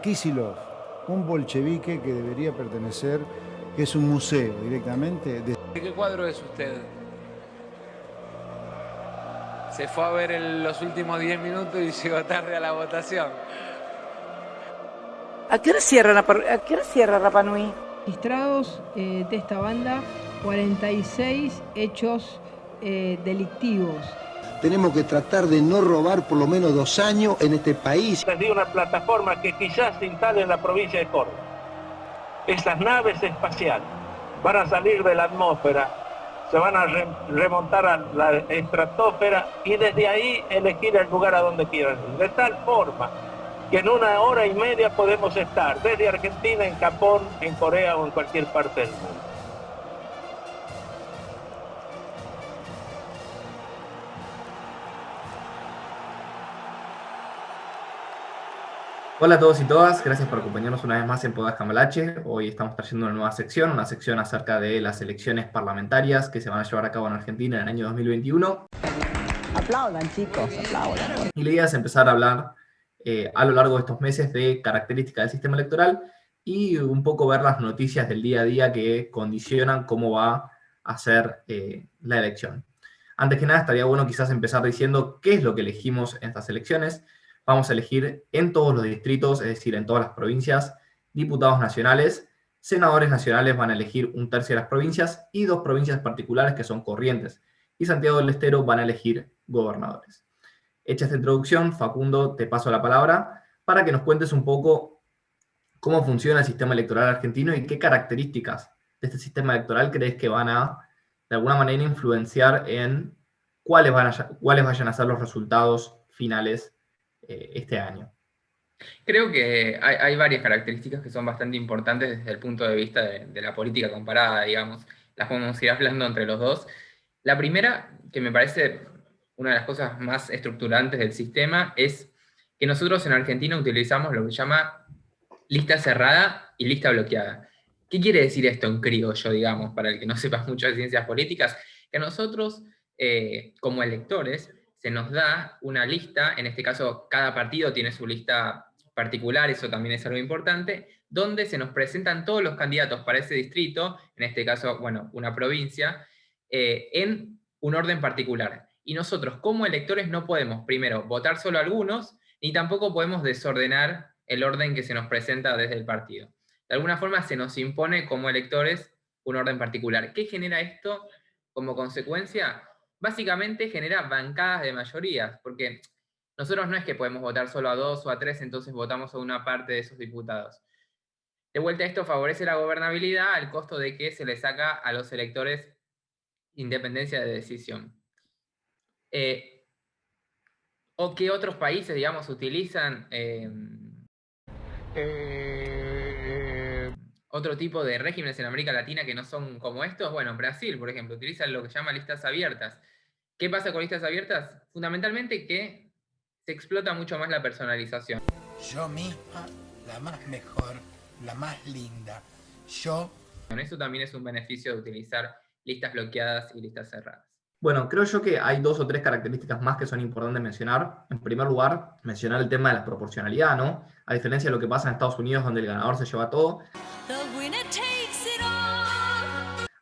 Kisilov, un bolchevique que debería pertenecer, que es un museo directamente. ¿De qué cuadro es usted? Se fue a ver los últimos 10 minutos y llegó tarde a la votación. ¿A qué hora cierra Rapa Nui? Registrados de esta banda 46 hechos delictivos. Tenemos que tratar de no robar por lo menos 2 años en este país. Les di una plataforma que quizás se instale en la provincia de Córdoba. Estas naves espaciales van a salir de la atmósfera, se van a remontar a la estratosfera y desde ahí elegir el lugar a donde quieran ir. De tal forma que en 1 hora y media podemos estar desde Argentina, en Japón, en Corea o en cualquier parte del mundo. Hola a todos y todas, gracias por acompañarnos una vez más en Podcast Cambalache. Hoy estamos trayendo una sección acerca de las elecciones parlamentarias que se van a llevar a cabo en Argentina en el año 2021. Aplaudan, chicos, aplaudan. Y la idea es empezar a hablar a lo largo de estos meses de características del sistema electoral y un poco ver las noticias del día a día que condicionan cómo va a ser la elección. Antes que nada, estaría bueno quizás empezar diciendo qué es lo que elegimos en estas elecciones. Vamos a elegir en todos los distritos, es decir, en todas las provincias, diputados nacionales, senadores nacionales van a elegir 1/3 de las provincias y 2 provincias particulares que son Corrientes y Santiago del Estero van a elegir gobernadores. Hecha esta introducción, Facundo, te paso la palabra para que nos cuentes un poco cómo funciona el sistema electoral argentino y qué características de este sistema electoral crees que van a, de alguna manera, influenciar en cuáles vayan a ser los resultados finales este año. Creo que hay varias características que son bastante importantes desde el punto de vista de la política comparada, digamos. Las podemos ir hablando entre los dos. La primera, que me parece una de las cosas más estructurantes del sistema, es que nosotros en Argentina utilizamos lo que se llama lista cerrada y lista bloqueada. ¿Qué quiere decir esto en criollo, digamos, para el que no sepa mucho de ciencias políticas? Que nosotros, como electores, se nos da una lista, en este caso cada partido tiene su lista particular, eso también es algo importante, donde se nos presentan todos los candidatos para ese distrito, en este caso, bueno, una provincia, en un orden particular. Y nosotros como electores no podemos, primero, votar solo algunos, ni tampoco podemos desordenar el orden que se nos presenta desde el partido. De alguna forma se nos impone como electores un orden particular. ¿Qué genera esto como consecuencia? Básicamente genera bancadas de mayorías, porque nosotros no es que podemos votar solo a 2 o a 3, entonces votamos a una parte de esos diputados. De vuelta, esto favorece la gobernabilidad al costo de que se le saca a los electores independencia de decisión. ¿O qué otros países, digamos, utilizan otro tipo de regímenes en América Latina que no son como estos? Bueno, Brasil, por ejemplo, utiliza lo que se llama listas abiertas. ¿Qué pasa con listas abiertas? Fundamentalmente que se explota mucho más la personalización. Yo misma, la más mejor, la más linda. Yo. Eso también es un beneficio de utilizar listas bloqueadas y listas cerradas. Bueno, creo yo que hay 2 o 3 características más que son importantes mencionar. En primer lugar, mencionar el tema de la proporcionalidad, ¿no? A diferencia de lo que pasa en Estados Unidos, donde el ganador se lleva todo,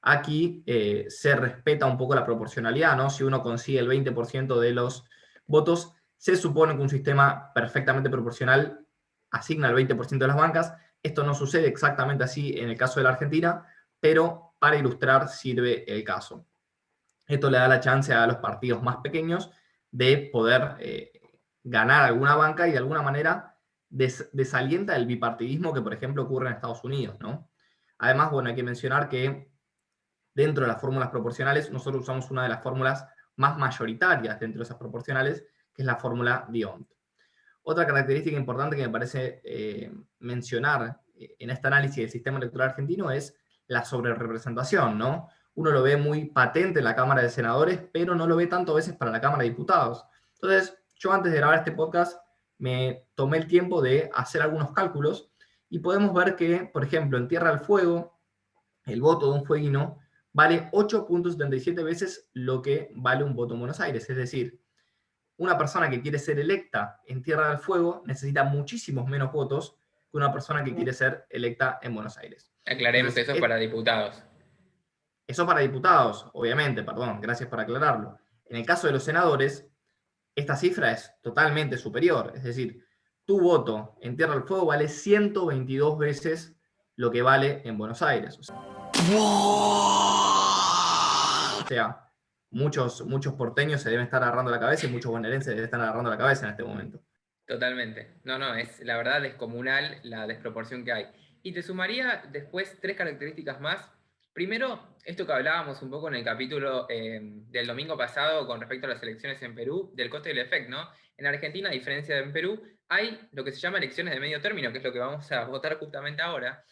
aquí se respeta un poco la proporcionalidad, ¿no? Si uno consigue el 20% de los votos, se supone que un sistema perfectamente proporcional asigna el 20% de las bancas. Esto no sucede exactamente así en el caso de la Argentina, pero para ilustrar sirve el caso. Esto le da la chance a los partidos más pequeños de poder ganar alguna banca y de alguna manera desalienta el bipartidismo que, por ejemplo, ocurre en Estados Unidos, ¿no? Además, bueno, hay que mencionar que dentro de las fórmulas proporcionales, nosotros usamos una de las fórmulas más mayoritarias dentro de esas proporcionales, que es la fórmula D'Hondt. Otra característica importante que me parece mencionar en este análisis del sistema electoral argentino es la sobrerepresentación, ¿no? Uno lo ve muy patente en la Cámara de Senadores, pero no lo ve tanto a veces para la Cámara de Diputados. Entonces, yo antes de grabar este podcast me tomé el tiempo de hacer algunos cálculos y podemos ver que, por ejemplo, en Tierra del Fuego, el voto de un fueguino vale 8.77 veces lo que vale un voto en Buenos Aires. Es decir, una persona que quiere ser electa en Tierra del Fuego necesita muchísimos menos votos que una persona que quiere ser electa en Buenos Aires. Aclaremos que eso es para diputados. Eso para diputados, obviamente, perdón, gracias por aclararlo. En el caso de los senadores, esta cifra es totalmente superior. Es decir, tu voto en Tierra del Fuego vale 122 veces lo que vale en Buenos Aires. O sea, muchos porteños se deben estar agarrando la cabeza y muchos bonaerenses deben estar agarrando la cabeza en este momento. Totalmente. No, es la verdad descomunal la desproporción que hay. Y te sumaría después 3 características más. Primero, esto que hablábamos un poco en el capítulo del domingo pasado con respecto a las elecciones en Perú, del coste del efecto, ¿no? En Argentina, a diferencia de en Perú, hay lo que se llama elecciones de medio término, que es lo que vamos a votar justamente ahora.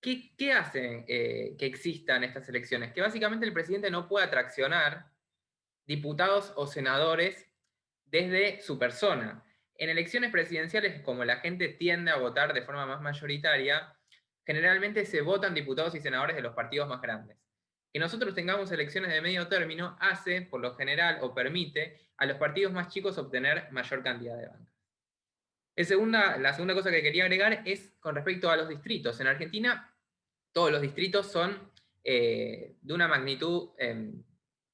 ¿Qué hacen que existan estas elecciones? Que básicamente el presidente no pueda traccionar diputados o senadores desde su persona. En elecciones presidenciales, como la gente tiende a votar de forma más mayoritaria, generalmente se votan diputados y senadores de los partidos más grandes. Que nosotros tengamos elecciones de medio término hace, por lo general, o permite a los partidos más chicos obtener mayor cantidad de bancas. La segunda cosa que quería agregar es con respecto a los distritos. En Argentina, todos los distritos son de una magnitud,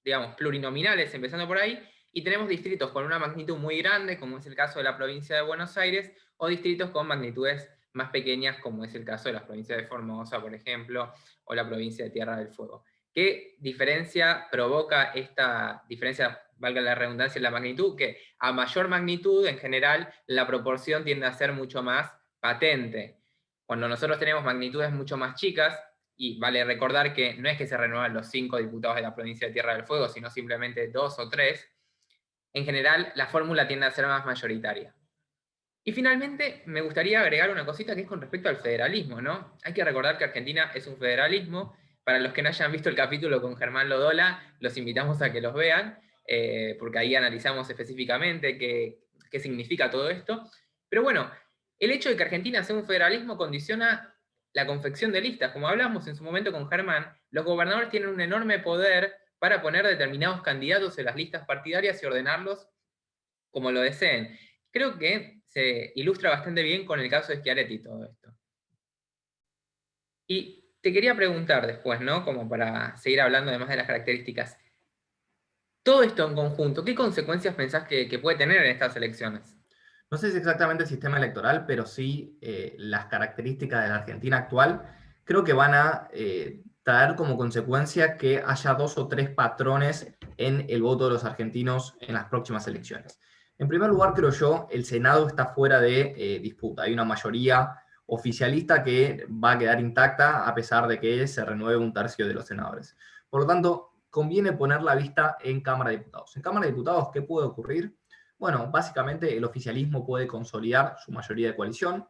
digamos, plurinominales, empezando por ahí, y tenemos distritos con una magnitud muy grande, como es el caso de la provincia de Buenos Aires, o distritos con magnitudes más pequeñas, como es el caso de las provincias de Formosa, por ejemplo, o la provincia de Tierra del Fuego. ¿Qué diferencia provoca esta diferencia, valga la redundancia, en la magnitud? Que a mayor magnitud, en general, la proporción tiende a ser mucho más patente. Cuando nosotros tenemos magnitudes mucho más chicas, y vale recordar que no es que se renuevan los 5 diputados de la provincia de Tierra del Fuego, sino simplemente 2 o 3, en general la fórmula tiende a ser más mayoritaria. Y finalmente me gustaría agregar una cosita que es con respecto al federalismo, ¿no? Hay que recordar que Argentina es un federalismo. Para los que no hayan visto el capítulo con Germán Lodola, los invitamos a que los vean, porque ahí analizamos específicamente qué significa todo esto. Pero bueno, el hecho de que Argentina sea un federalismo condiciona la confección de listas. Como hablamos en su momento con Germán, los gobernadores tienen un enorme poder para poner determinados candidatos en las listas partidarias y ordenarlos como lo deseen. Creo que se ilustra bastante bien con el caso de Schiaretti todo esto. Y te quería preguntar después, ¿no? Como para seguir hablando además de las características. Todo esto en conjunto, ¿qué consecuencias pensás que puede tener en estas elecciones? No sé si exactamente el sistema electoral, pero sí las características de la Argentina actual, creo que van a traer como consecuencia que haya 2 o 3 patrones en el voto de los argentinos en las próximas elecciones. En primer lugar, creo yo, el Senado está fuera de disputa. Hay una mayoría oficialista que va a quedar intacta a pesar de que se renueve 1/3 de los senadores. Por lo tanto, conviene poner la vista en Cámara de Diputados. En Cámara de Diputados, ¿qué puede ocurrir? Bueno, básicamente el oficialismo puede consolidar su mayoría de coalición,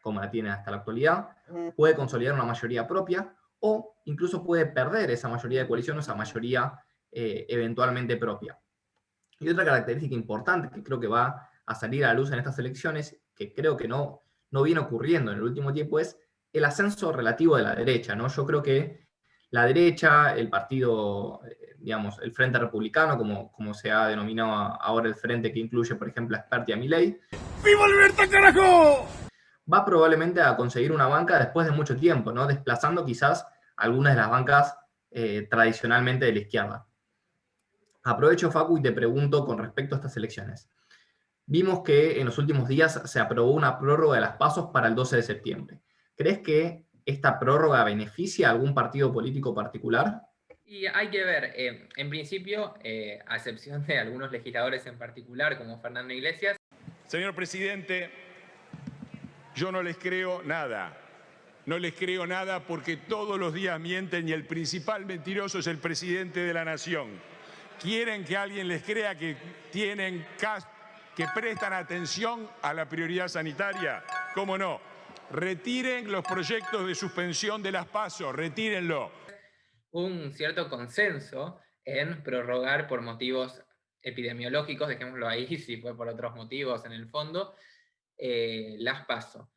como la tiene hasta la actualidad, puede consolidar una mayoría propia, o incluso puede perder esa mayoría de coalición o esa mayoría eventualmente propia. Y otra característica importante que creo que va a salir a la luz en estas elecciones, que creo que no viene ocurriendo en el último tiempo, es el ascenso relativo de la derecha, ¿no? Yo creo que la derecha, el partido, digamos, el Frente Republicano, como se ha denominado ahora el frente que incluye, por ejemplo, a Sperti y a Milei, ¡viva Libertad, carajo!, va probablemente a conseguir una banca después de mucho tiempo, ¿no? Desplazando quizás algunas de las bancas tradicionalmente de la izquierda. Aprovecho, Facu, y te pregunto con respecto a estas elecciones. Vimos que en los últimos días se aprobó una prórroga de las PASO para el 12 de septiembre. ¿Crees que esta prórroga beneficia a algún partido político particular? Y hay que ver, en principio, a excepción de algunos legisladores en particular, como Fernando Iglesias. Señor presidente, yo no les creo nada. No les creo nada porque todos los días mienten y el principal mentiroso es el presidente de la nación. ¿Quieren que alguien les crea que prestan atención a la prioridad sanitaria? ¿Cómo no? Retiren los proyectos de suspensión de las PASO, retírenlo. Un cierto consenso en prorrogar por motivos epidemiológicos, dejémoslo ahí, si fue por otros motivos en el fondo, las PASO.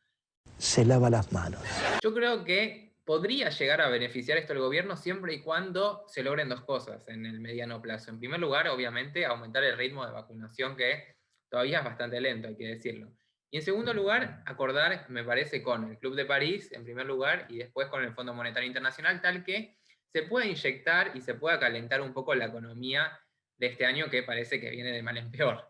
Se lava las manos. Yo creo que podría llegar a beneficiar esto al gobierno siempre y cuando se logren 2 cosas en el mediano plazo. En primer lugar, obviamente, aumentar el ritmo de vacunación, que todavía es bastante lento, hay que decirlo. Y en segundo lugar, acordar, me parece, con el Club de París, en primer lugar, y después con el Fondo Monetario Internacional, tal que se pueda inyectar y se pueda calentar un poco la economía de este año, que parece que viene de mal en peor.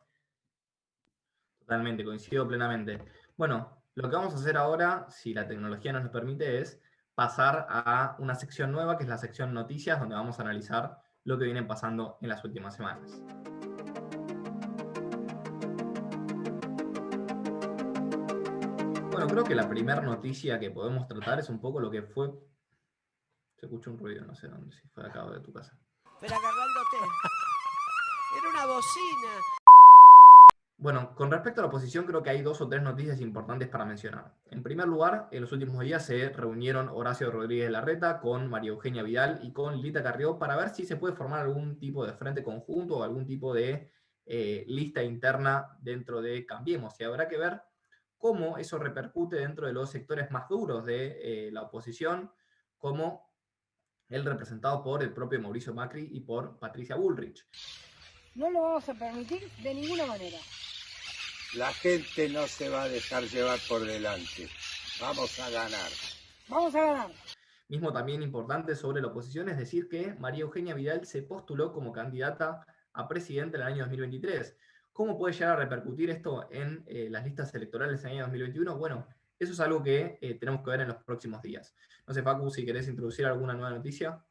Totalmente, coincido plenamente. Bueno, lo que vamos a hacer ahora, si la tecnología nos lo permite, es pasar a una sección nueva, que es la sección Noticias, donde vamos a analizar lo que viene pasando en las últimas semanas. Bueno, creo que la primera noticia que podemos tratar es un poco lo que fue... Se escucha un ruido, no sé dónde, si fue acá o de tu casa. Pero agarrándote. Era una bocina. Bueno, con respecto a la oposición, creo que hay 2 o 3 noticias importantes para mencionar. En primer lugar, en los últimos días se reunieron Horacio Rodríguez Larreta con María Eugenia Vidal y con Lilita Carrió para ver si se puede formar algún tipo de frente conjunto o algún tipo de lista interna dentro de Cambiemos. Y habrá que ver cómo eso repercute dentro de los sectores más duros de la oposición, como el representado por el propio Mauricio Macri y por Patricia Bullrich. No lo vamos a permitir de ninguna manera. La gente no se va a dejar llevar por delante. Vamos a ganar. Vamos a ganar. Mismo también importante sobre la oposición es decir que María Eugenia Vidal se postuló como candidata a presidente en el año 2023. ¿Cómo puede llegar a repercutir esto en las listas electorales en el año 2021? Bueno, eso es algo que tenemos que ver en los próximos días. No sé, Facu, si querés introducir alguna nueva noticia.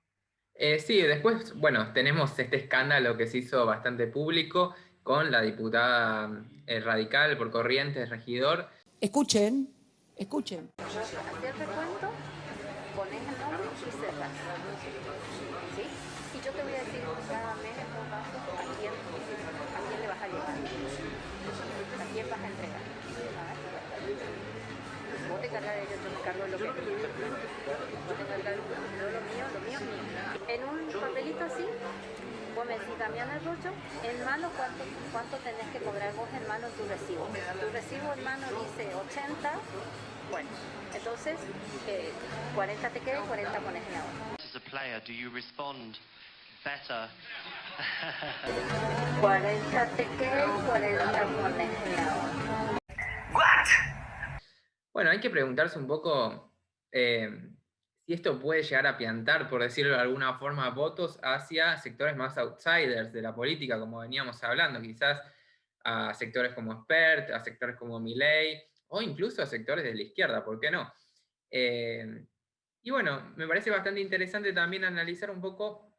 Sí, después, bueno, tenemos este escándalo que se hizo bastante público con la diputada radical por Corrientes, Regidor. Escuchen, escuchen. Hacer recuento, pones el nombre y cerras. ¿Sí? Y yo te voy a decir cada mes en todo caso a quién le vas a llevar. A quién vas a entregar. Vos te cargas de ello, yo me cargo de lo que yo tengo que cargar lo mío es mío. En un papelito así, vos me decís, Damián Arroyo, en mano cuánto tenés que cobrar vos en mano tu recibo. Tu recibo en mano dice 80, bueno, entonces 40 te queda y 40 pones en la hora. As a player, do you respond better? 40 te queda y 40 pones en la hora. Bueno, hay que preguntarse un poco si esto puede llegar a piantar, por decirlo de alguna forma, votos hacia sectores más outsiders de la política, como veníamos hablando, quizás a sectores como Spert, a sectores como Milei, o incluso a sectores de la izquierda, ¿por qué no? Y bueno, me parece bastante interesante también analizar un poco,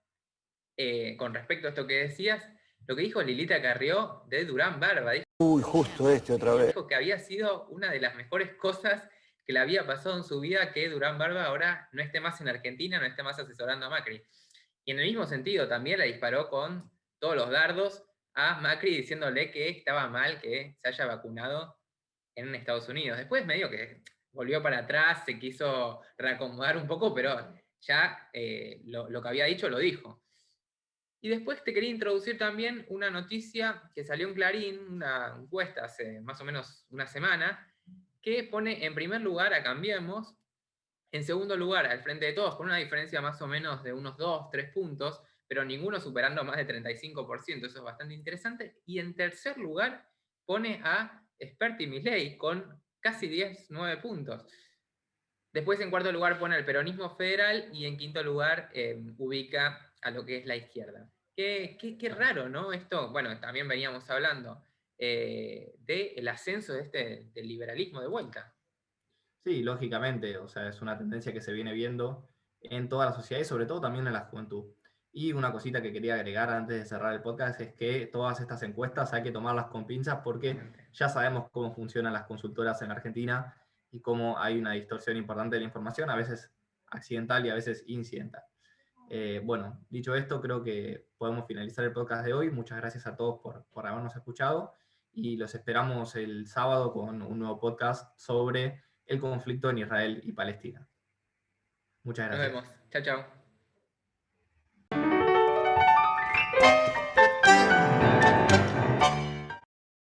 con respecto a esto que decías, lo que dijo Lilita Carrió de Durán Barba. Uy, justo otra vez. Dijo que había sido una de las mejores cosas que le había pasado en su vida que Durán Barba ahora no esté más en Argentina, no esté más asesorando a Macri. Y en el mismo sentido también la disparó con todos los dardos a Macri diciéndole que estaba mal que se haya vacunado en Estados Unidos. Después medio que volvió para atrás, se quiso reacomodar un poco, pero ya lo que había dicho lo dijo. Y después te quería introducir también una noticia que salió en Clarín, una encuesta hace más o menos una semana, que pone en primer lugar a Cambiemos, en segundo lugar al Frente de Todos, con una diferencia más o menos de unos 2-3 puntos, pero ninguno superando más de 35%, eso es bastante interesante, y en tercer lugar pone a Spert y Milei con casi 10-9 puntos. Después en cuarto lugar pone al peronismo federal y en quinto lugar ubica a lo que es la izquierda. Qué raro, ¿no? Esto, bueno, también veníamos hablando del ascenso del liberalismo de vuelta. Sí, lógicamente, o sea, es una tendencia que se viene viendo en toda la sociedad y sobre todo también en la juventud. Y una cosita que quería agregar antes de cerrar el podcast es que todas estas encuestas hay que tomarlas con pinzas porque ya sabemos cómo funcionan las consultoras en Argentina y cómo hay una distorsión importante de la información, a veces accidental y a veces incidental. Bueno, dicho esto, creo que podemos finalizar el podcast de hoy. Muchas gracias a todos por habernos escuchado y los esperamos el sábado con un nuevo podcast sobre el conflicto en Israel y Palestina. Muchas gracias. Nos vemos. Chao, chao.